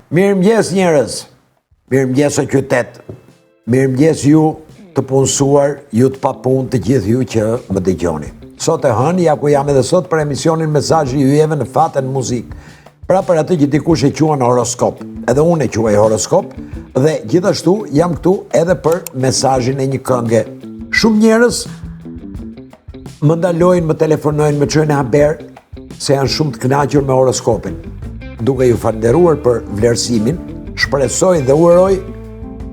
Mirëmëngjes njerëz, mirëmëngjes o qytet, mirëmëngjes ju të punësuar, ju të pa punë, të gjithë ju që më dëgjoni. Sot e hënë, ja ku jam edhe sot për emisionin Mesazhi i Yjeve në Faten Muzikë. Pra për atë që dikush e quan horoskop, edhe unë e quaj horoskop, dhe gjithashtu jam këtu edhe për mesazhin e një kënge. Shumë njerëz më ndalojnë, më telefonojnë, më çojnë haber se janë shumë të kënaqur me horoskopin. Duke ju falënderuar për vlerësimin, shpresoj dhe uroj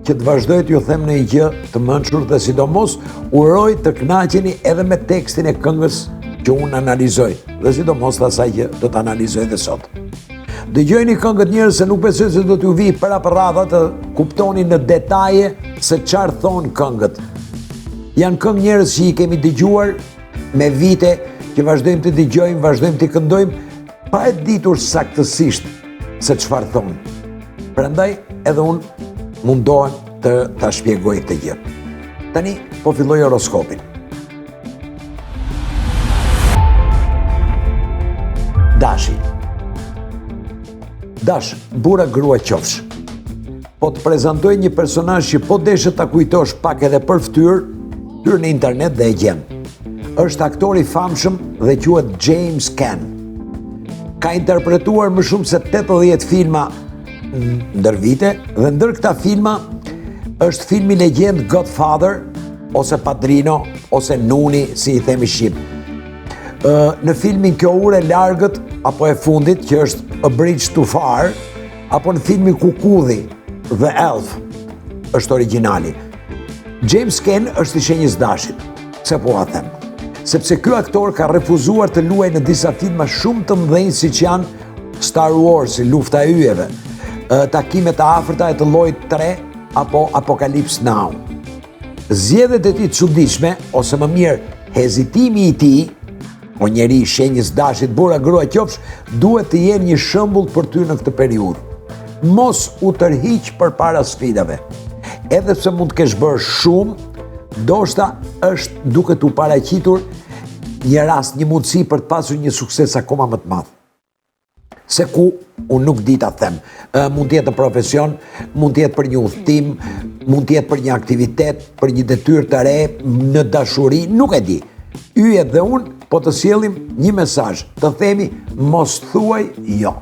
që të vazhdoj të ju them në një gjë të mençur dhe sidomos uroj të kënaqeni edhe me tekstin e këngës që unë analizoj dhe sidomos asaj që do të analizoj dhe sot. Dëgjojeni këngët njerëz se nuk besoj se do t'ju vi para për radha të kuptoni në detaje se çfarë thon këngët. Janë këngë njerëz që i kemi dëgjuar me vite, që vazhdojmë të dëgjojmë, vazhdojmë të këndojmë pa e ditur saktësisht se çfarë thonë. Prandaj edhe unë mundohem të ta shpjegoj këtë gjë. Tani po filloj horoskopin. Dashi. Dash, burra grua qofsh. Po të prezantoj një personazh që po deshe ta kujtosh pak edhe për fytyrë, hyr në internet dhe e gjen. Është aktor i famshëm dhe quhet James Caan. Ka interpretuar më shumë se 80 filma ndër vite dhe ndër këta filma është filmi legjend Godfather ose Padrino ose Nuni si i themi shqip. Në filmin Kjo ure largët apo e fundit që është A Bridge Too Far apo në filmin Kukudhi The Elf është origjinali. James Caan është i shenjës dashit. Pse po a them? Sepse ky aktor ka refuzuar të luajë në disa filma shumë të mëdhenj siç janë Star Wars, Lufta e Yjeve, Takimet e afërta e të llojit 3 apo Apocalypse Now. Zgjedhjet e tij të çuditshme ose më mirë hezitimi i tij, o njeri i shenjës dashit, burra grua qofsh, duhet të jenë një shembull për ty në këtë periudhë. Mos u tërhiq përpara sfidave. Edhe pse mund të kesh bërë shumë, ndoshta është duke t'u paraqitur një rast, një mundësi për të pasur një sukses akoma më të madh. Se ku, unë nuk di ta them. Mund të jetë në profesion, mund të jetë për një udhtim, mund të jetë për një aktivitet, për një detyrë të re, në dashuri, nuk e di. Yjet dhe unë po të sjellim një mesazh, të themi mos thuaj jo.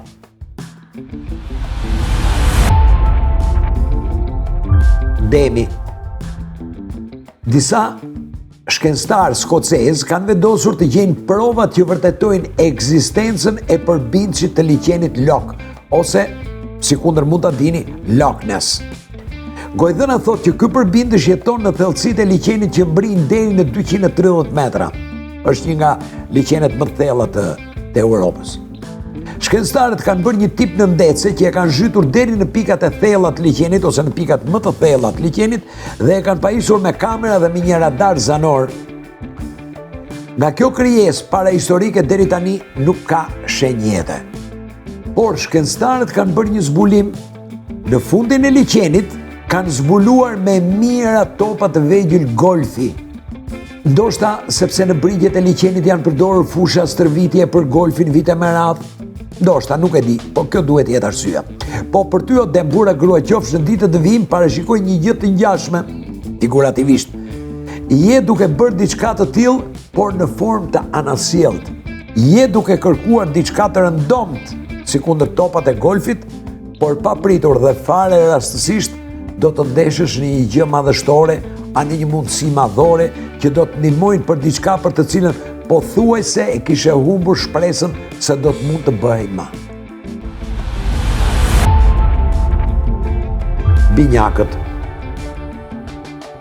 Demi. Disa shkencëtarë skocez kanë vendosur të gjejnë provat që vërtetojnë ekzistencën e përbindshit të liqenit Loch, ose, sikundër mund ta dini, Loch Ness. Gojdhëna thotë që ky përbindësh jeton në thellësitë e liqenit që mbrin deri në 230 metra. Është një nga liqenet më të thella të Europës. Shkencëtarët kanë bërë një tip në ndece që e kanë zhytur deri në pikat e thella të liqenit ose në pikat më të thella të liqenit dhe e kanë pajisur me kamera dhe me një radar zanor. Nga kjo krijesë parahistorike deri tani nuk ka shenjete. Por shkencëtarët kanë bërë një zbulim. Në fundin e liqenit kanë zbuluar me mijëra topa të vegjël golfi. Ndoshta sepse në brigjet e liqenit janë përdorur fusha stërvitje për golfin vite me radhë. Ndoshta, nuk e di, po kjo duhet jetë arsyeja. Po për ty o dem burra grua qofsh në ditët e vijim parashikoj një gjë të ngjashme, figurativisht. Je duke bërë diçka të tillë, por në formë të anasjellt. Je duke kërkuar diçka të rëndomt, sikundër topat e golfit, por pa pritur dhe fare rastësisht do të ndeshësh në një gjë madhështore, anë një mundësi madhore që do të ndihmojnë për diçka për të cilën po thuaj se e kishe humbur shpresën se do të mund të bëhej më. Binjakët.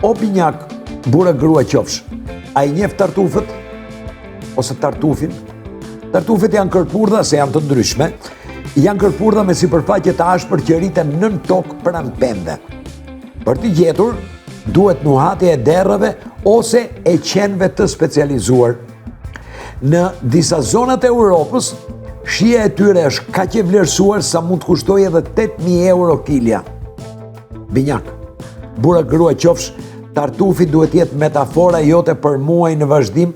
O binjak, burra grua qofsh, a i njeh tartufët? Ose tartufin? Tartufet janë kërpurdha se janë të ndryshme, janë kërpurdha me sipërfaqe të ashpër që rriten nën tokë pranë pemëve. Për t'i gjetur, duhet nuhatja e derrave ose e qenve të specializuar. Në disa zonat e Europës, shija e tyre është kaq e vlerësuar sa mund të kustojë edhe 8.000 euro kilja. Binjak, burra grua qofsh, tartufi duhet jetë metafora jote për muaj në vazhdim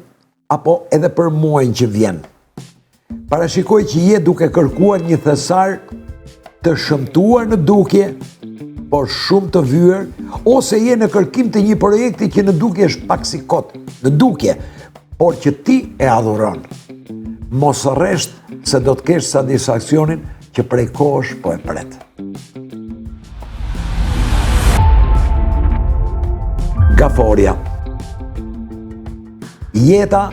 apo edhe për muajin që vjen. Parashikoj që je duke kërkuar një thesar të shëmtuar në dukje, por shumë të vyer, ose je në kërkim të një projekti që në dukje është pak si kot, në dukje, por që ti e adhuron. Mos rresht se do të kesh satisfaksionin që prej kohësh po e pret. Gaforia. Jeta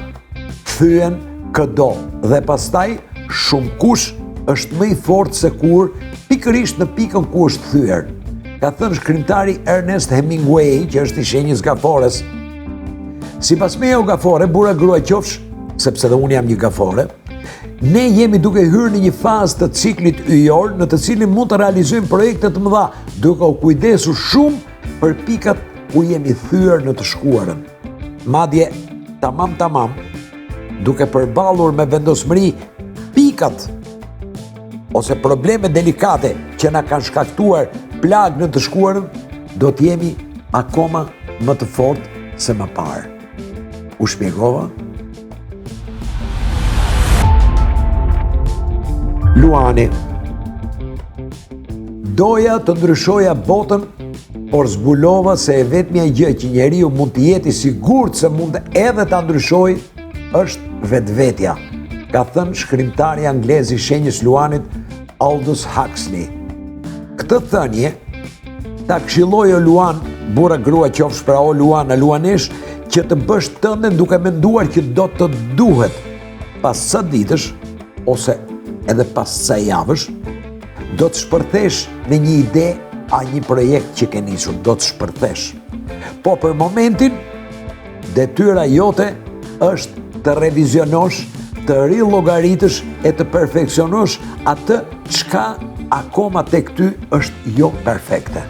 thyen këdo dhe pastaj shumë kush është më i fortë se kur pikërisht në pikën ku është thyer. Ka thënë shkrimtari Ernest Hemingway, që është i shenjës gafores. Sipas meje o gafore, burra grua qofsh, sepse dhe unë jam një gafore, ne jemi duke hyrë në një fazë të ciklit yjor në të cilin mund të realizojmë projekte të mëdha, duke u kujdesur shumë për pikat ku jemi thyer në të shkuarën. Madje tamam, duke përballur me vendosmëri pikat ose probleme delikate që na kanë shkaktuar plag në të shkuarën, do të jemi akoma më të fortë se më parë. U shpjegova? Luani. Doja të ndryshoja botën, por zbulova se e vetmja gjë që njeriu mund të jetë i sigurt se mund edhe ta ndryshojë është vetvetja, ka thënë shkrimtari anglez i shenjës Luanit Aldous Huxley. Këtë thënie ta këshilloi o Luan, burra grua qofsh pra o Luan a Luanesh, që të bësh tënden duke menduar që do të duhet pas sa ditësh ose edhe pas sa javësh do të shpërthesh në një ide a një projekt që ke nisur, do të shpërthesh. Po për momentin detyra jote është të revizionosh, të rillogaritësh e të perfeksionosh atë çka akoma tek ty është jo perfekte.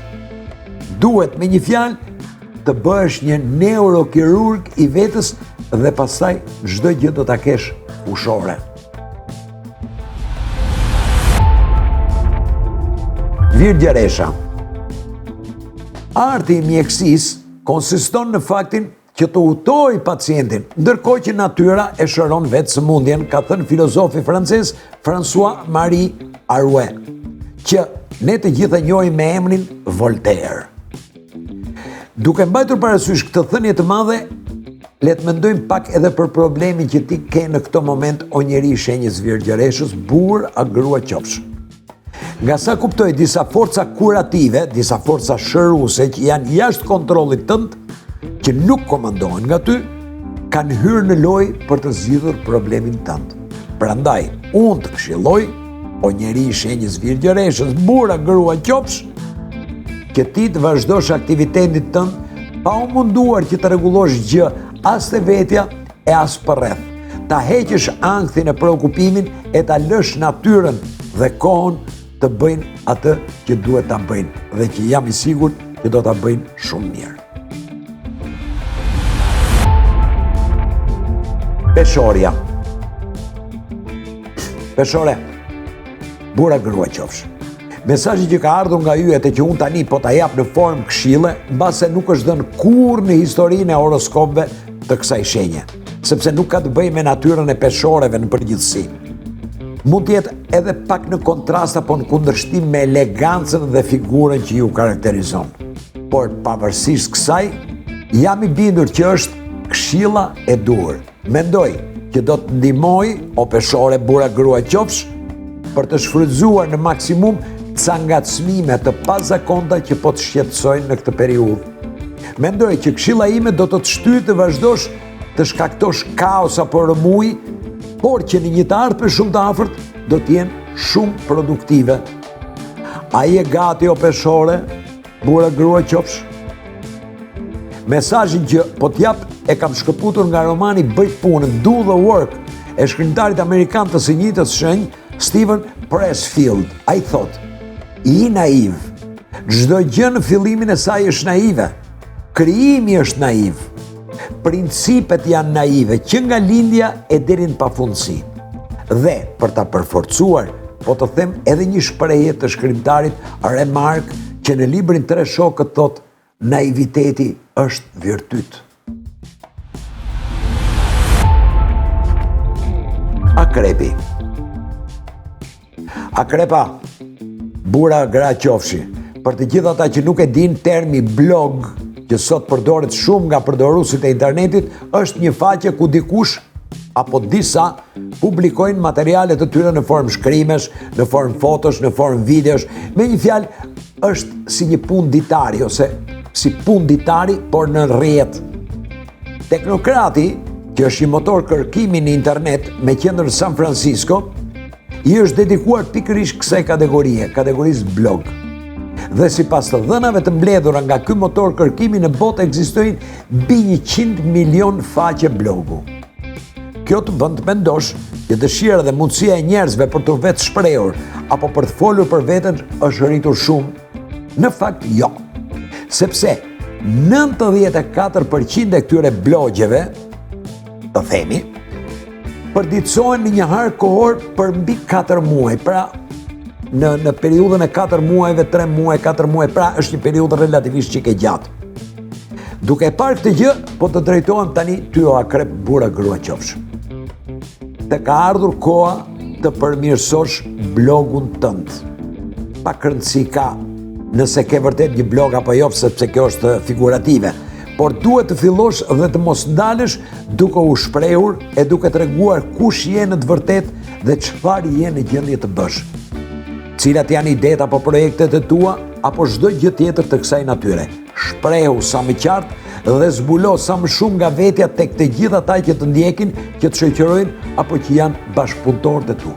Duhet me një fjalë të bëhesh një neurokirurg i vetës dhe pastaj çdo gjë do ta kesh fushore. Virgjeresha. Arti i mjekësisë konsiston në faktin që të utoj pacientin, ndërkohë që natyra e shëron vetë sëmundjen, ka thënë filozofi francez François-Marie Arouet, që ne të gjitha njohim me emrin Voltaire. Duke mbajtur parasysh këtë thënie të madhe, le të mendojmë pak edhe për problemin që ti ke në këtë moment o njeri i shenjës Virgjereshës, burr a grua qofsh. Nga sa kuptoj, disa forca kurative, disa forca shëruese që janë jashtë kontrollit tënd, që nuk komandohen nga ty, kanë hyrë në lojë për të zgjidhur problemin tënd. Prandaj, unë të këshilloj, o njeri i shenjës Virgjereshës, burra grua qofsh, që ti të vazhdosh aktivitetin tënd pa u munduar që të rregullosh gjë as te vetja e as përreth. Ta heqësh ankthin e preokupimin e ta lësh natyrën dhe kohën të bëjnë atë që duhet ta bëjnë dhe që jam i sigurt që do ta bëjnë shumë mirë. Peshorja. Peshore, burra grua qofsh. Mesazhi që ka ardhur nga yjet e që unë tani po ta jap në formë këshille, mbase nuk është dhënë kurrë në historinë e horoskopëve të kësaj shenje, sepse nuk ka të bëjë me natyrën e peshoreve në përgjithësi. Mund të jetë edhe pak në kontrast apo në kundërshtim me elegancën dhe figurën që ju karakterizon. Por pavarësisht kësaj, jam i bindur që është këshilla e duhur. Mendoj që do të ndihmoj o peshore burra grua qofsh për të shfrytzuar në maksimum ca ngacmime të pazakonta që po të shqetësojnë në këtë periudhë. Mendoj që këshilla ime do të shtyjë të vazhdosh të shkaktosh kaos apo rëmuj, por që në një të ardhme shumë të afërt do të jenë shumë produktive. A je gati o peshore, burra grua qofsh? Mesazhin që po t'jap e kam shkëputur nga romani Bëj punën, Do the Work, e shkrimtarit amerikan të së njëjtës shenjë Steven Pressfield. Ai thot: "I naiv. Çdo gjë në fillimin e saj është naive. Krijimi është naiv. Principet janë naive që nga lindja e deri në pafundësi." Dhe për ta përforcuar, po të them edhe një shprehje të shkrimtarit Remarque që në librin 3 shokët thot: "Naiviteti është virtyt." Akrepi. Akrepa, Bura gra qofshi. Për të gjithë ata që nuk e din, termi blog, që sot përdoret shumë nga përdoruesit e internetit, është një faqe ku dikush apo disa publikojnë materialet të tyre në formë shkrimesh, në formë fotosh, në formë videosh. Me një fjalë, është si një punë ditari ose si punë ditari, por në rrjet. Teknokrati, që është një motor kërkimi në internet me qendër në San Francisco, i është dedikuar pikërisht kësaj kategorisë blog. Dhe sipas të dhënave të mbledhura nga ky motor kërkimi, në botë ekzistojnë mbi 100 milion faqe blogu. Kjo të bën të mendosh që dëshira dhe mundësia e njerëzve për të vetë shprehur apo për të folur për veten është rritur shumë. Në fakt jo. Sepse 94% e këtyre blogjeve, të themi, përditësohen në një harë kohor për mbi 4 muaj. Pra, në periudhën e 4 muajve, 3 muaj, 4 muaj, pra është një periudhë relativisht që ke gjatë. Duke parë këtë gjë, po të drejtohem tani ty o akrep bura grua qofsh. Të ka ardhur koha të përmirësosh blogun tënd. Pa rëndësi ka nëse ke vërtet një blog apo jo, sepse kjo është figurative. Por duhet të fillosh dhe të mos ndalesh duke u shprehur e duke treguar kush je në të vërtet dhe çfarë je në gjendje të bësh. Cilat janë idetë apo projektet e tua, apo çdo gjë tjetër të kësaj natyre. Shprehu sa më qartë dhe zbulo sa më shumë nga vetja tek të gjithë ata që të ndjekin, që të shoqërojnë apo që janë bashkëpunëtorët e tu.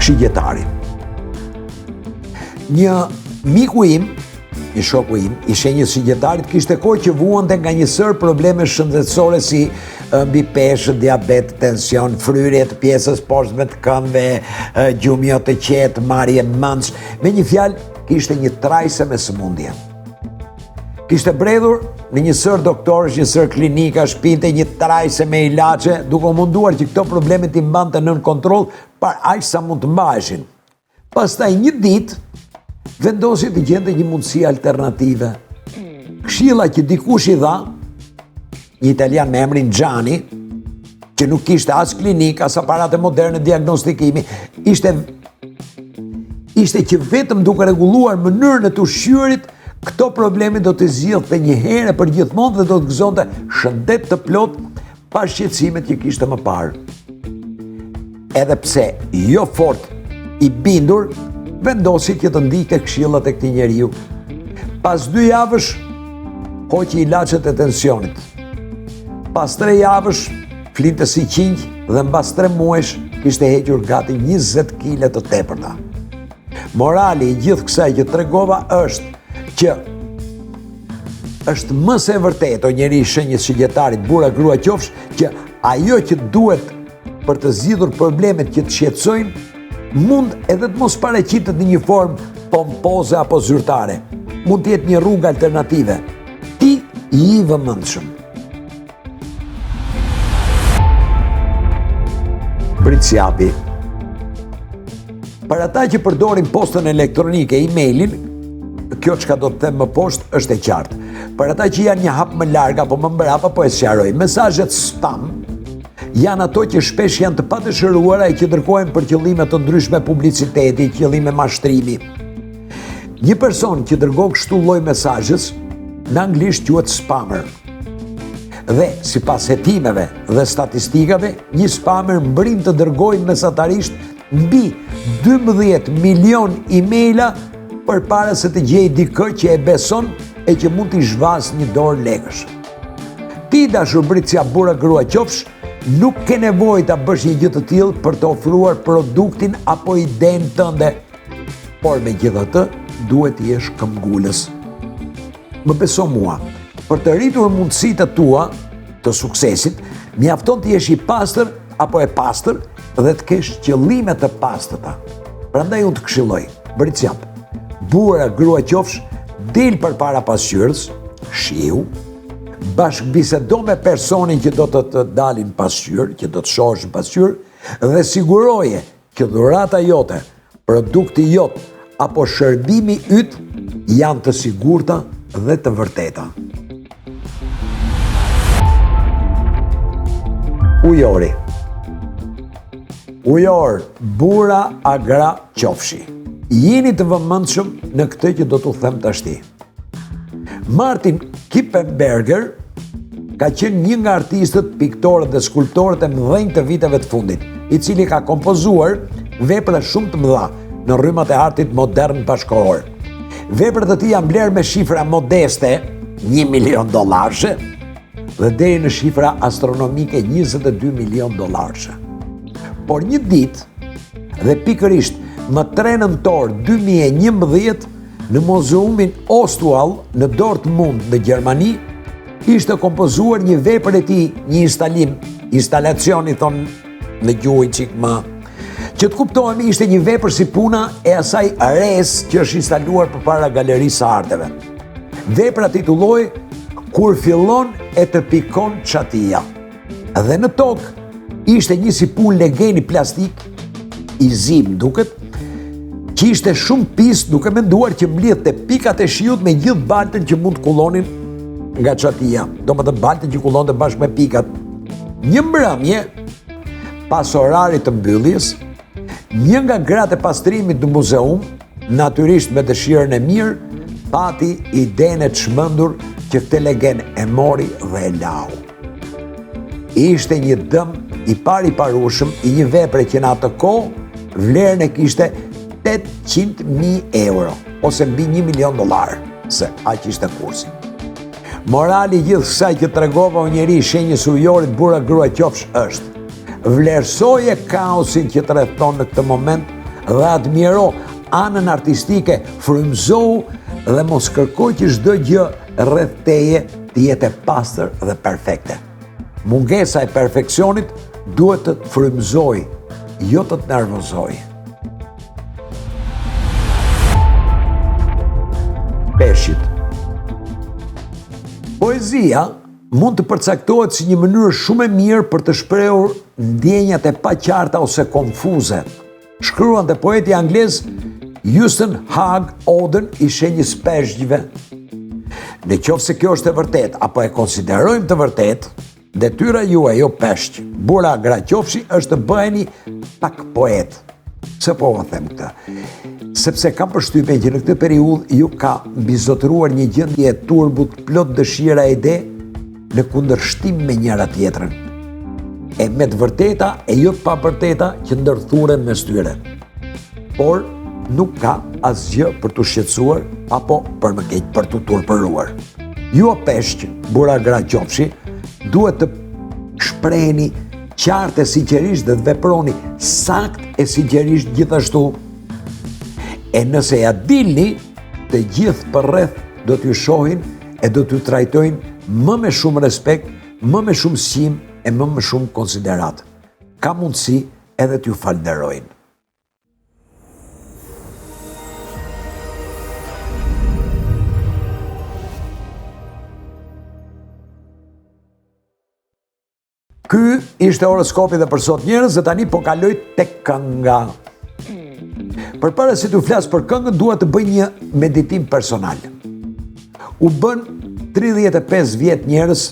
Shigjetari. Një miku im, një shoku im, i shenjës shigjetarit, kishte kohë që vuante nga një sër probleme shëndetësore si mbi peshë, diabet, tension, fryrje të pjesës poshtme të këmbëve, gjumjo të qetë, marrje mendsh. Me një fjalë, kishte një trajse me sëmundje. Kishte bredhur në një sër doktorësh, një sër klinika, shpinte një trajse me ilaçe, duke munduar që këto probleme t'i mbante nën kontroll, par aq sa mund të mbaheshin. Pastaj një ditë vendosi të gjente një mundësi alternative. Këshilla që dikush i dha, një italian me emrin Gianni, që nuk kishte as klinik, as aparate moderne diagnostikimi, ishte që vetëm duke rregulluar mënyrën e të ushqyerit, këto probleme do të zgjidhte një herë për gjithmonë dhe do të gëzonte shëndet të plot pa shqetësimet që kishte më parë. Edhe pse jo fort i bindur, vendosi që të ndiqte këshillat e këtij njeriu. Pas 2 javësh, hoqi ilaçet e tensionit. Pas 3 javësh, flinte si qinj dhe mbas 3 muajsh kishte hequr gati 20 kg të tepërta. Morali i gjithë kësaj që tregova është që është më se vërtet o njeri shenjës shigjetarit bura grua qofsh, që ajo që duhet për të zgjidhur problemet që të shqetësojnë, mund edhe të mos pareqitet në një formë pompoze apo zyrtare. Mund të jetë një rrugë alternative. Ti i vëmendshëm. Britsjapi. Për ata që përdorin postën elektronike, emailin, kjo çka do të them më poshtë është e qartë. Për ata që janë një hap më larg apo më mbrapa, po e sqaroj. Mesazhet spam janë ato që shpesh janë të padëshiruara e që dërkohen për qëllime të ndryshme publiciteti, qëllime mashtrimi. Një person që dërgon kështu lloj mesazhesh, në anglisht quhet spammer. Dhe sipas hetimeve dhe statistikave, një spammer mbrin të dërgojë mesatarisht mbi 12 milion emaila përpara se të gjejë dikë që e beson e që mund t'i zhvasë një dorë lekësh. Ti, dashur Britësia bura grua qofsh, nuk ke nevojë ta bësh një gjë të tillë për të ofruar produktin apo idenë tënde, por megjithatë duhet të jesh këmbgulës. Më beso mua, për të rritur mundësitë tua të suksesit, mjafton të jesh i pastër apo e pastër dhe të kesh qëllime të pastërta. Prandaj unë të këshilloj, Britësiap, bura grua qofsh, del përpara pasqyrës, shiu, bashkëbisedo me personin që do të dalin pasqyrë, që do të shohësh pasqyrë, dhe siguroje që dhurata jote, produkti jot apo shërbimi yt janë të sigurta dhe të vërteta. Ujori. Ujor, bura agra qofshi. Jeni të vëmendshëm në këtë që do t'u them tashti. Martin Kippenberger ka qenë një nga artistët, piktorët dhe skulptorët e mëdhenj të viteve të fundit, i cili ka kompozuar vepra shumë të mëdha në rrymat e artit modern bashkëkohor. Veprat e tij janë blerë me shifra modeste, $1 milion dhe deri në shifra astronomike $22 milion. Por një ditë, dhe pikërisht më 3 nëntor 2011, në Muzeumin Ostwall në Dortmund në Gjermani, ishte kompozuar një vepër e tij, një instalacion i thon në gjuhën çik më, që të kuptohemi ishte një vepër si puna e asaj res që është instaluar përpara galerisë së arteve. Vepra titullohej Kur fillon e të pikon çatia. Dhe në tokë ishte një si punë legeni plastik i zim duket, që ishte shumë pis, duke menduar që mblidhte pikat e shiut me gjithë baltën që mund të kullonin nga çatia. Domethënë baltën që kullonte bashkë me pikat. Një mbrëmje pas orarit të mbylljes, një nga gratë e pastrimit në muzeum, natyrisht me dëshirën e mirë, pati idenë e çmendur që këtë legend e mori dhe e lau. Ishte një dëm i parushëm i një vepre që në atë kohë vlerën e kishte €800.000, ose mbi $1 milion, se aq ishte kursi. Morali gjithë kësaj që tregova o njeri shenjës ujorit bura grua qofsh është: vlerësoje kaosin që të rrethon në këtë moment dhe admiro anën artistike, frymëzohu dhe mos kërkoj që çdo gjë rreth teje të jetë e pastër dhe perfekte. Mungesa e perfeksionit duhet të të frymëzojë, jo të të nervozojë. Peshqit. Poezia mund të përcaktohet si një mënyrë shumë e mirë për të shprehur ndjenjat e paqarta ose konfuze. Shkruante poeti anglez Houston Hugh Oden i shenjës peshqve. Në qoftë se kjo është e vërtet, apo e konsiderojmë të vërtet, detyra juaj, jo peshq, bura gra qofshi, është të bëheni pak poet. Se po vë them këtë? Sepse kam përshtypjen që në këtë periudhë ju ka mbizotëruar një gjendje e turbut, plot dëshira e ide në kundërshtim me njëra tjetrën. E me të vërteta e jo të pavërteta që ndërthuren mes tyre. Por nuk ka asgjë për të shqetësuar apo për më keq për të turpëruar. Ju o peshq, bura gra qofshi, duhet të shpreheni qartë e sinqerisht dhe të veproni sakt e sinqerisht gjithashtu. E nëse ja dilni, të gjithë përreth do t'ju shohin e do t'ju trajtojnë më me shumë respekt, më me shumë sim e më me shumë konsiderat. Ka mundësi edhe t'ju falënderojnë. Ky ishte horoskopi dhe për sot njerëz, dhe tani po kaloj tek kënga. Përpara se t'u flas për këngën, dua të bëj një meditim personal. U bën 35 vjet njerëz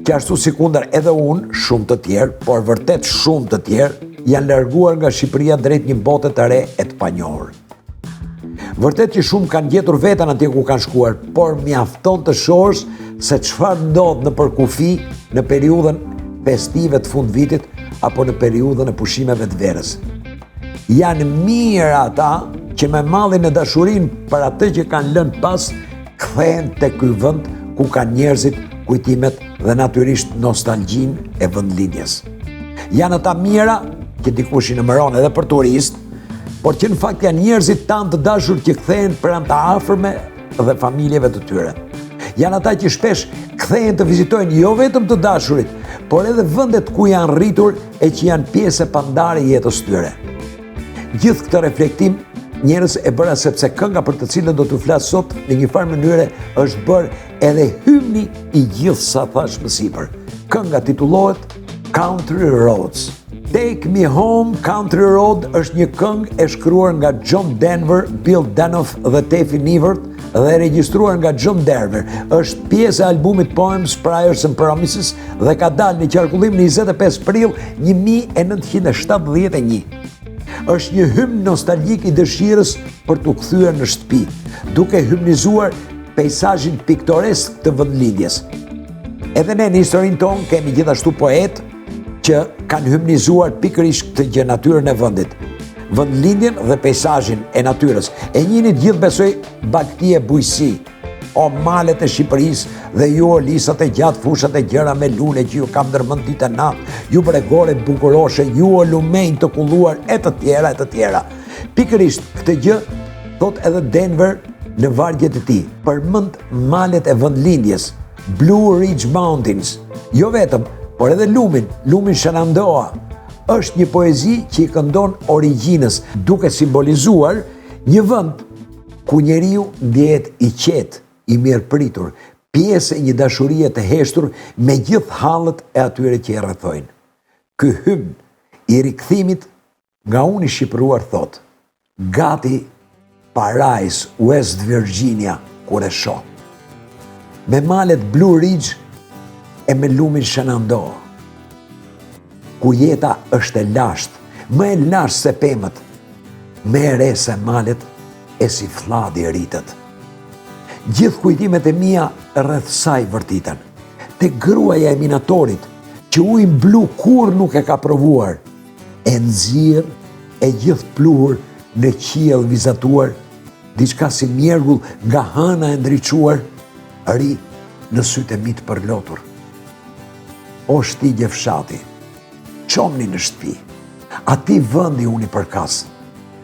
që ashtu sikundër edhe unë, shumë të tjerë, por vërtet shumë të tjerë, janë larguar nga Shqipëria drejt një bote të re e të panjohur. Vërtet që shumë kanë gjetur veten atje ku kanë shkuar, por mjafton të shohësh se çfarë ndodh në përkufi në periudhën festive të fund vitit apo në periudhën e pushimeve të verës. Janë mirë ata që me mallin e dashurinë për atë që kanë lënë pas, kthehen te ky vend ku kanë njerëzit, kujtimet dhe natyrisht nostalgjinë e vendlindjes. Janë ata mira që dikush i numëron edhe për turist, por që në fakt janë njerëzit tanë të dashur që kthehen pranë të afërme dhe familjeve të tyre. Janë ata që shpesh kthehen të vizitojnë jo vetëm të dashurit, por edhe vendet ku janë rritur e që janë pjesë e pandare e jetës tyre. Gjithë këtë reflektim njerëz e bëra sepse kënga për të cilën do t'u flas sot në një farë mënyre është bërë edhe hymni i gjithë sa thash më sipër. Kënga titullohet Country Roads. Take Me Home Country Road është një këngë e shkruar nga John Denver, Bill Danoff dhe Taffy Nivert dhe regjistruar nga John Derver. Është pjesë e albumit Poems, Prayers and Promises dhe ka dalë në qarkullim në 25 prill 1971. Është një hymn nostalgjik i dëshirës për t'u kthyer në shtëpi, duke hymnizuar peizazhin piktoresk të vendlindjes. Edhe ne në historinë tonë kemi gjithashtu poet që kanë hymnizuar pikërisht këtë gjë, natyrën e vendit, vendlindjen dhe peizazhin e natyrës. E njihni të gjithë besoj Bagti e bujësi, o malet e Shqipërisë dhe ju o lisat e gjatë, fushat e gjëra me lule që ju kam ndërmend ditë e natë, ju bregore bukuroshe, ju o lumejnë të kulluar e të tjera e të tjera. Pikërisht këtë gjë thot edhe Denver në vargjet e tij. Përmend malet e vendlindjes, Blue Ridge Mountains, jo vetëm, por edhe lumin Shenandoah. Është një poezi që i këndon origjinës, duke simbolizuar një vend ku njeriu ndjehet i qetë, i mirëpritur, pjesë e një dashurie të heshtur me gjithë hallët e atyre që e rrethojnë. Ky hymn i rikthimit nga unë i shqipëruar thot: gati Paradise, West Virginia, kur e shoh. Me malet Blue Ridge e me lumin Shenandoah, ku jeta është e lashtë, më e lashtë se pemët, më e re se malet e si flladhi rritet. Gjithë kujtimet e mia rreth saj vërtiten. Te gruaja e minatorit, që ujin blu kur nuk e ka provuar, e nxirr e gjithë pluhur në qiell vizatuar, diçka si mjergull nga hëna e ndriçuar, ri në sytë e mi të përlotur. O shtigje fshati, qomni në shtëpi, ati vëndi unë i përkas,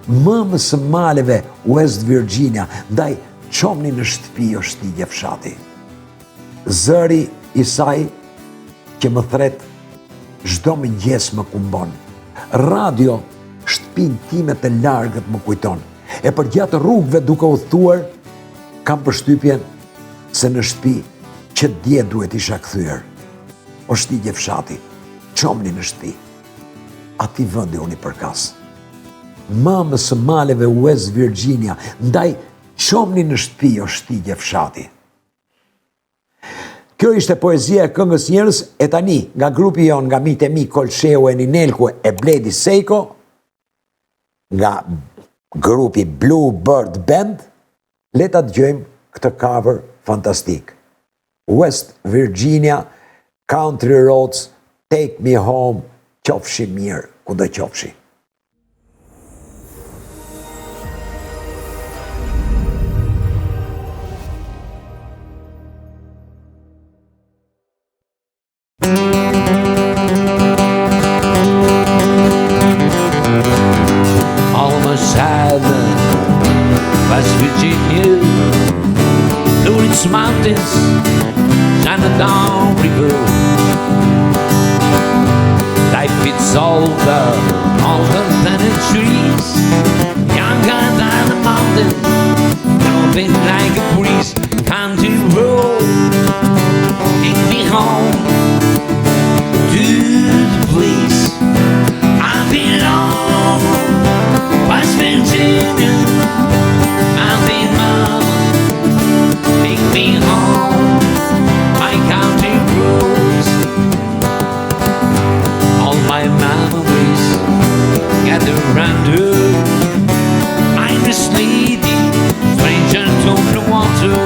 mëmës së maleve West Virginia, ndaj qomni në shtëpi o shtigje fshati. Zëri i saj që më thret, çdo mëngjes më kumbon. Radio shtëpin time të largët më kujton, e për gjatë rrugëve duke u thuar, kam përshtypjen se në shtëpi që dje duhet isha kthyer. O shtigje fshati, qomni në shtëpi, ati vëndi unë i përkas. Mëmës së maleve West Virginia, ndaj qomni në shtëpi o shtigje fshati. Kjo ishte poezia e këngës njerëz, e tani nga grupi jon, nga mitë e mi Kolsheu e Ninelku e Bledi Sejko, nga grupi Blue Bird Band, le ta dëgjojmë këtë cover fantastik. West Virginia, Country Roads, Take Me Home, qofshi mirë, kudo qofshi. Almost heaven, West Virginia, Blue Ridge Mountains, Shenandoah River. Life it's older than the trees, younger than the mountain, moving like a breeze. Country road, take me home to the place I belong. West Virginia, mountain mama, take me home. My country roads, all my memories gather round her. I'm a sleepy stranger to the water,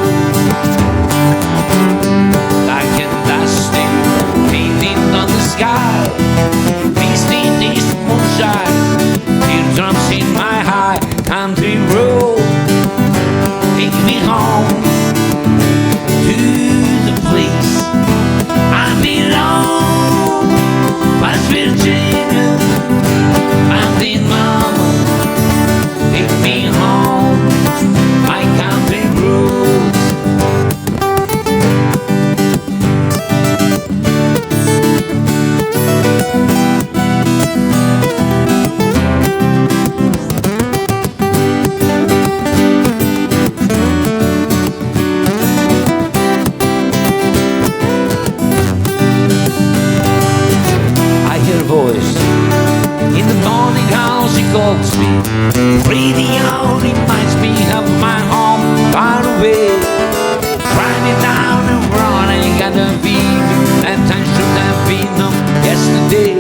like a dusty painting on the sky. Feasting this moonshine, teardrops in my high country road. Take me home to the place I belong. West Virginia, mountain mama, take me home, my country roads. Voice in the morning house, she calls me. Radio reminds me of my home. far away. Driving down the road, I got the feeling that I should have been home yesterday.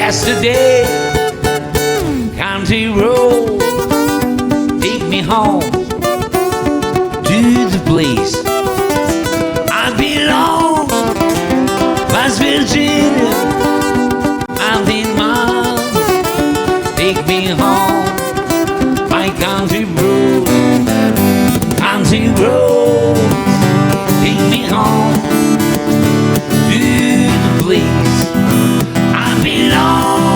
Yesterday, country road, take me home to the place I belong. West Virginia, Mountain Mom, take me home, my country road, country road, take me home to the place I belong.